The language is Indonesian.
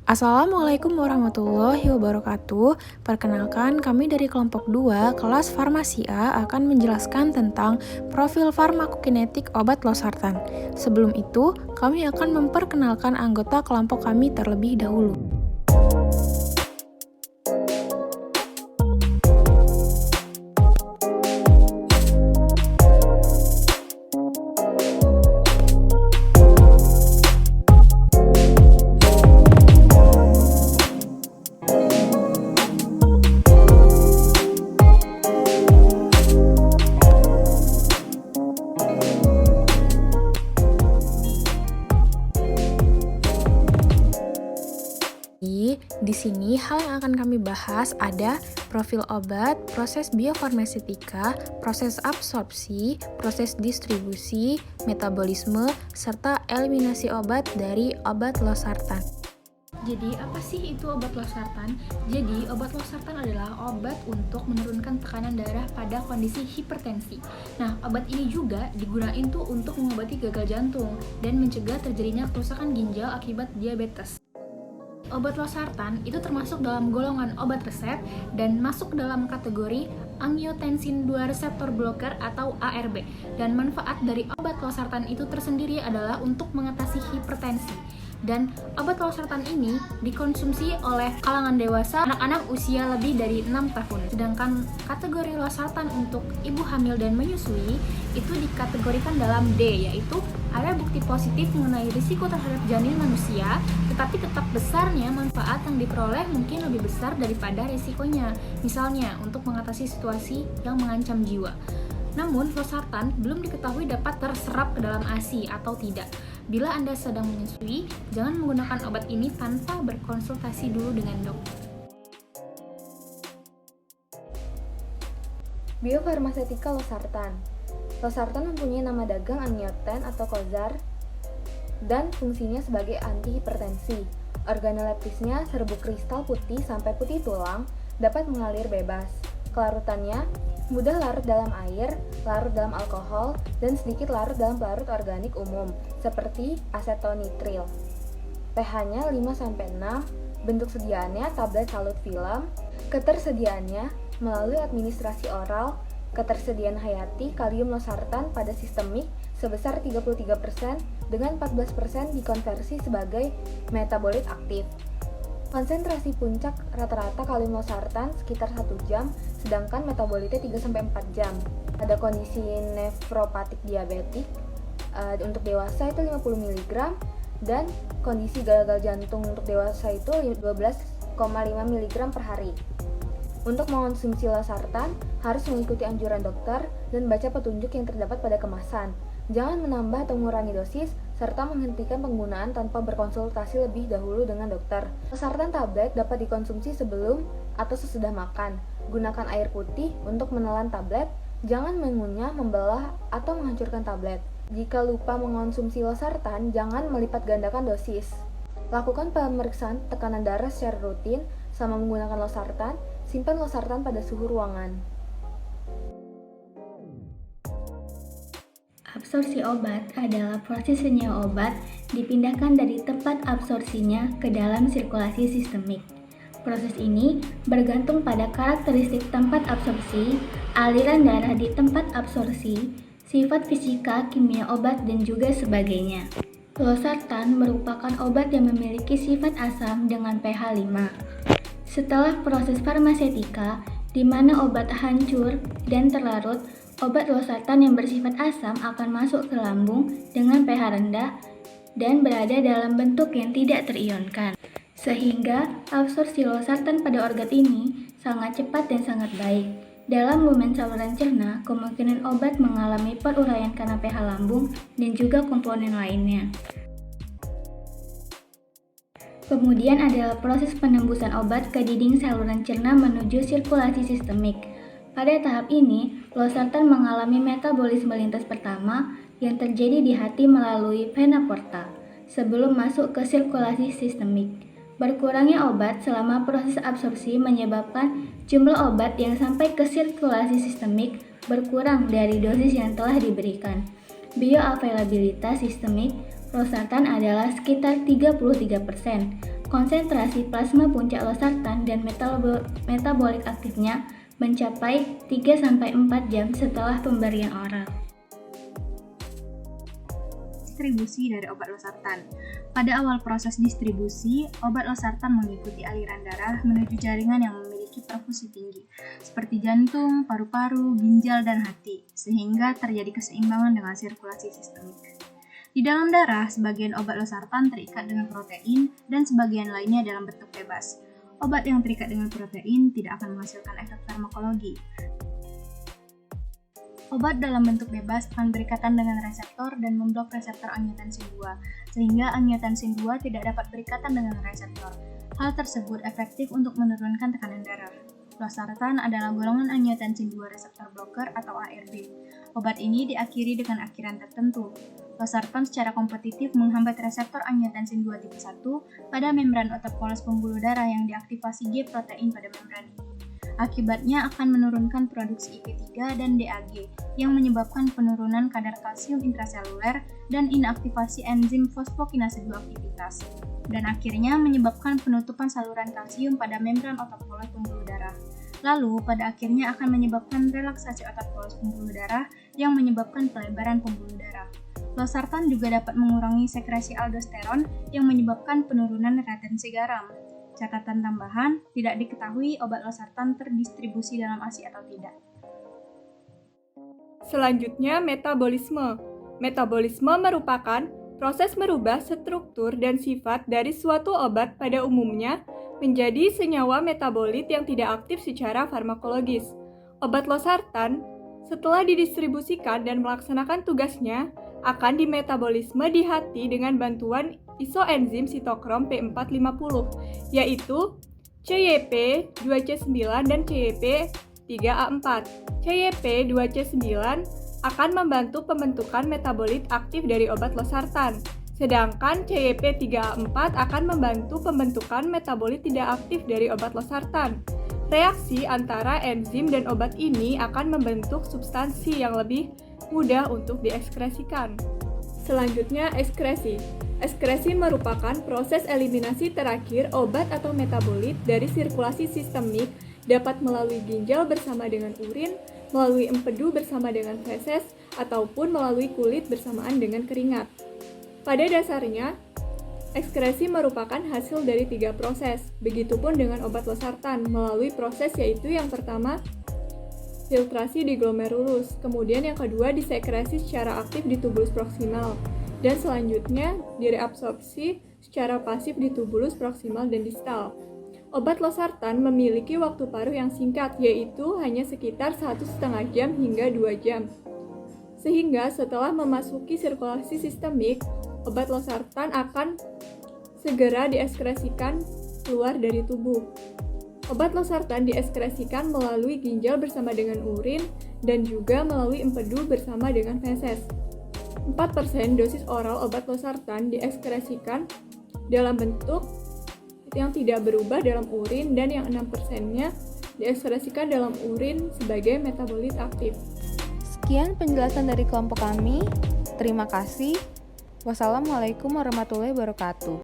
Assalamualaikum warahmatullahi wabarakatuh. Perkenalkan, kami dari kelompok 2, kelas Farmasi A akan menjelaskan tentang profil farmakokinetik obat losartan. Sebelum itu, kami akan memperkenalkan anggota kelompok kami terlebih dahulu. Di sini hal yang akan kami bahas ada profil obat, proses biofarmasetika, proses absorpsi, proses distribusi, metabolisme, serta eliminasi obat dari obat losartan. Jadi, apa sih itu obat losartan? Jadi, obat losartan adalah obat untuk menurunkan tekanan darah pada kondisi hipertensi. Nah, obat ini juga digunakan tuh untuk mengobati gagal jantung dan mencegah terjadinya kerusakan ginjal akibat diabetes. Obat losartan itu termasuk dalam golongan obat resep dan masuk dalam kategori angiotensin 2 reseptor blocker atau ARB. Dan manfaat dari obat losartan itu tersendiri adalah untuk mengatasi hipertensi. Dan obat losartan ini dikonsumsi oleh kalangan dewasa anak-anak usia lebih dari 6 tahun. Sedangkan kategori losartan untuk ibu hamil dan menyusui itu dikategorikan dalam D, yaitu ada bukti positif mengenai risiko terhadap janin manusia, tetapi tetap besarnya manfaat yang diperoleh mungkin lebih besar daripada risikonya. Misalnya, untuk mengatasi situasi yang mengancam jiwa. Namun, losartan belum diketahui dapat terserap ke dalam ASI atau tidak. Bila Anda sedang menyusui, jangan menggunakan obat ini tanpa berkonsultasi dulu dengan dokter. Biofarmasetika losartan. Losartan mempunyai nama dagang angioten atau kozar dan fungsinya sebagai antihipertensi. Organoleptisnya serbuk kristal putih sampai putih tulang, dapat mengalir bebas. Kelarutannya mudah larut dalam air, larut dalam alkohol, dan sedikit larut dalam pelarut organik umum, seperti asetonitril. pH-nya 5-6, bentuk sediaannya tablet salut film, ketersediaannya melalui administrasi oral, ketersediaan hayati kalium losartan pada sistemik sebesar 33% dengan 14% dikonversi sebagai metabolit aktif. Konsentrasi puncak rata-rata kalium losartan sekitar 1 jam, sedangkan metabolitnya 3-4 jam. Pada kondisi nefropatik diabetik, untuk dewasa itu 50 mg, dan kondisi gagal jantung untuk dewasa itu 12,5 mg per hari. Untuk mengonsumsi losartan, harus mengikuti anjuran dokter dan baca petunjuk yang terdapat pada kemasan. Jangan menambah atau mengurangi dosis, serta menghentikan penggunaan tanpa berkonsultasi lebih dahulu dengan dokter. Losartan tablet dapat dikonsumsi sebelum atau sesudah makan. Gunakan air putih untuk menelan tablet, jangan mengunyah, membelah, atau menghancurkan tablet. Jika lupa mengonsumsi losartan, jangan melipat gandakan dosis. Lakukan pemeriksaan tekanan darah secara rutin sama menggunakan losartan. Simpan losartan pada suhu ruangan. Absorpsi obat adalah proses senyawa obat dipindahkan dari tempat absorpsinya ke dalam sirkulasi sistemik. Proses ini bergantung pada karakteristik tempat absorpsi, aliran darah di tempat absorpsi, sifat fisika, kimia obat, dan juga sebagainya. Losartan merupakan obat yang memiliki sifat asam dengan pH 5. Setelah proses farmasetika, di mana obat hancur dan terlarut, obat losartan yang bersifat asam akan masuk ke lambung dengan pH rendah dan berada dalam bentuk yang tidak terionkan. Sehingga absorpsi losartan pada organ ini sangat cepat dan sangat baik. Dalam lumen saluran cerna, kemungkinan obat mengalami peruraian karena pH lambung dan juga komponen lainnya. Kemudian adalah proses penembusan obat ke dinding saluran cerna menuju sirkulasi sistemik. Pada tahap ini, losartan mengalami metabolisme lintas pertama yang terjadi di hati melalui vena porta sebelum masuk ke sirkulasi sistemik. Berkurangnya obat selama proses absorpsi menyebabkan jumlah obat yang sampai ke sirkulasi sistemik berkurang dari dosis yang telah diberikan. Bioavailabilitas sistemik losartan adalah sekitar 33%. konsentrasi plasma puncak losartan dan metabolik aktifnya mencapai 3-4 jam setelah pemberian oral. Distribusi dari obat losartan. Pada awal proses distribusi, obat losartan mengikuti aliran darah menuju jaringan yang memiliki perfusi tinggi, seperti jantung, paru-paru, ginjal, dan hati, sehingga terjadi keseimbangan dengan sirkulasi sistemik. Di dalam darah, sebagian obat losartan terikat dengan protein dan sebagian lainnya dalam bentuk bebas. Obat yang terikat dengan protein tidak akan menghasilkan efek farmakologi. Obat dalam bentuk bebas akan berikatan dengan reseptor dan memblok reseptor angiotensin II, sehingga angiotensin II tidak dapat berikatan dengan reseptor. Hal tersebut efektif untuk menurunkan tekanan darah. Losartan adalah golongan angiotensin II reseptor blocker atau ARB. Obat ini diakhiri dengan akhiran tertentu. Losartan secara kompetitif menghambat reseptor angiotensin II tipe 1 pada membran otot polos pembuluh darah yang diaktifasi G protein pada membran ini. Akibatnya akan menurunkan produksi IP3 dan DAG yang menyebabkan penurunan kadar kalsium intraseluler dan inaktivasi enzim fosfokinase 2 aktivitas, dan akhirnya menyebabkan penutupan saluran kalsium pada membran otot polos pembuluh darah. Lalu, pada akhirnya akan menyebabkan relaksasi otot polos pembuluh darah yang menyebabkan pelebaran pembuluh darah. Losartan juga dapat mengurangi sekresi aldosteron yang menyebabkan penurunan retensi garam. Catatan tambahan, tidak diketahui obat losartan terdistribusi dalam ASI atau tidak. Selanjutnya, metabolisme. Metabolisme merupakan proses merubah struktur dan sifat dari suatu obat pada umumnya menjadi senyawa metabolit yang tidak aktif secara farmakologis. Obat losartan, setelah didistribusikan dan melaksanakan tugasnya, akan dimetabolisme di hati dengan bantuan isoenzim sitokrom P450, yaitu CYP2C9 dan CYP3A4. CYP2C9 akan membantu pembentukan metabolit aktif dari obat losartan, sedangkan CYP3A4 akan membantu pembentukan metabolit tidak aktif dari obat losartan. Reaksi antara enzim dan obat ini akan membentuk substansi yang lebih mudah untuk diekskresikan. Selanjutnya, ekskresi. Ekskresi merupakan proses eliminasi terakhir obat atau metabolit dari sirkulasi sistemik, dapat melalui ginjal bersama dengan urin, melalui empedu bersama dengan feses, ataupun melalui kulit bersamaan dengan keringat. Pada dasarnya, ekskresi merupakan hasil dari 3 proses. Begitupun dengan obat losartan, melalui proses yaitu yang pertama, filtrasi di glomerulus, kemudian yang kedua disekresi secara aktif di tubulus proksimal, dan selanjutnya direabsorpsi secara pasif di tubulus proksimal dan distal. Obat losartan memiliki waktu paruh yang singkat, yaitu hanya sekitar 1,5 jam hingga 2 jam. Sehingga setelah memasuki sirkulasi sistemik, obat losartan akan segera dieskresikan keluar dari tubuh. Obat losartan dieskresikan melalui ginjal bersama dengan urin dan juga melalui empedu bersama dengan feses. 4% dosis oral obat losartan dieskresikan dalam bentuk yang tidak berubah dalam urin dan yang 6%-nya dieskresikan dalam urin sebagai metabolit aktif. Sekian penjelasan dari kelompok kami. Terima kasih. Wassalamualaikum warahmatullahi wabarakatuh.